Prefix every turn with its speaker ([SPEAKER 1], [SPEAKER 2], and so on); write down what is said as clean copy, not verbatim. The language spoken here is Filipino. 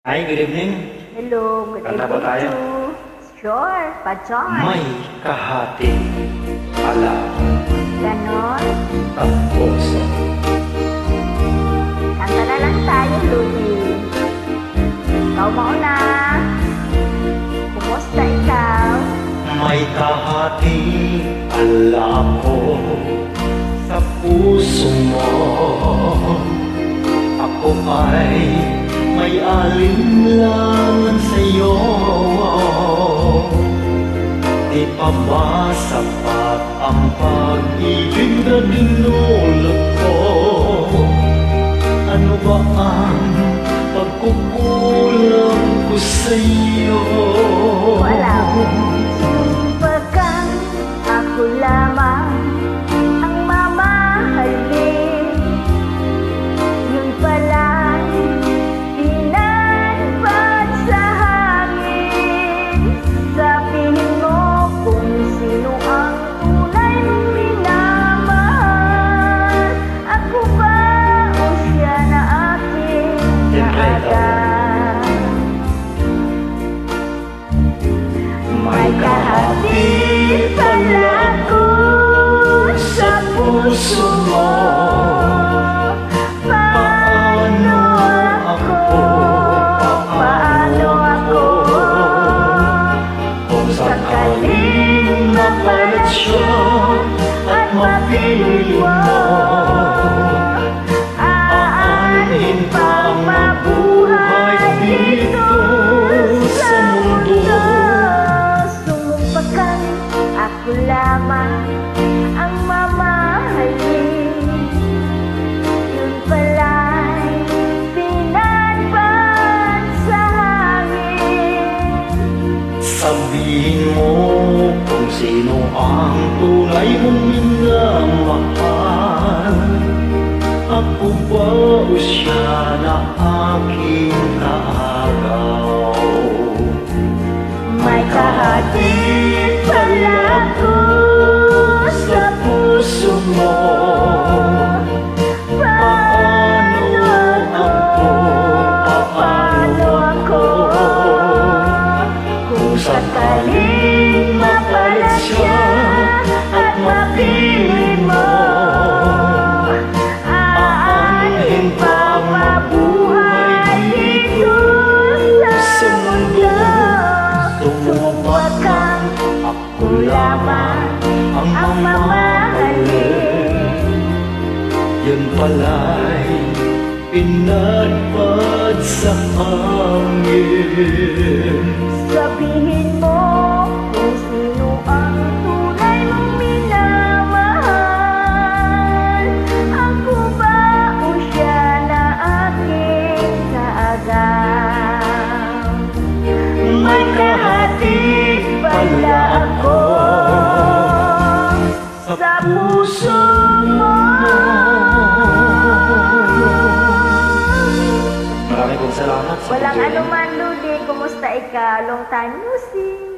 [SPEAKER 1] Hi, good evening.
[SPEAKER 2] Hello, good
[SPEAKER 1] Kanta po
[SPEAKER 2] evening
[SPEAKER 1] tayo.
[SPEAKER 2] too. Sure, pa-join.
[SPEAKER 1] May kahati ala
[SPEAKER 2] Ganon.
[SPEAKER 1] tapos
[SPEAKER 2] Kanta na lang tayo, Ludi. Ikaw mauna. Kumusta ikaw?
[SPEAKER 1] may kahati ala ko sa puso mo. Ako ay may alinlangan sa'yo. Di pa ba sapat ang pag-ibig na dinulot ko? Ano ba ang pagkukulang ko sa'yo?
[SPEAKER 2] Wala. Pagkang ako lamang ang mamahalin, yun pala pinagpad sa hangin. Sabihin mo kung sino ang tunay mong minamahal. Ako ba o siya na aking naagad? May kahati pala ko sa puso mo. Paano ako
[SPEAKER 1] Kung sakaling mapalit siya at mapili mo, aanhin pa ang mabuhay dito sa mundo.
[SPEAKER 2] Sumumpakan ako lamang ang mamahalin, yun pala'y pinagpad sa hangin.
[SPEAKER 1] Sabihin mo kung sino ang tunay mong minamahal. Ako ba o siya na aking kaagaw?
[SPEAKER 2] May kahati pala ko
[SPEAKER 1] sa puso mo.
[SPEAKER 2] Paano ako kung sakaling mapalit siya at mapili mo? Aanhin pa mabuhay dito sa mundo. Sumumpakan ako lamang ang mamahalin,
[SPEAKER 1] Yan pala'y pinagpad sa hangin.
[SPEAKER 2] sabihin mo kung sino ang tunay mong minamahal. Ako ba o siya na aking kaagaw? May kahati pala ako sa puso mo.
[SPEAKER 1] Maraming salamat sa
[SPEAKER 2] Walang
[SPEAKER 1] pag-join.
[SPEAKER 2] anuman, Ludi. Kumusta ikaw? Long time no see.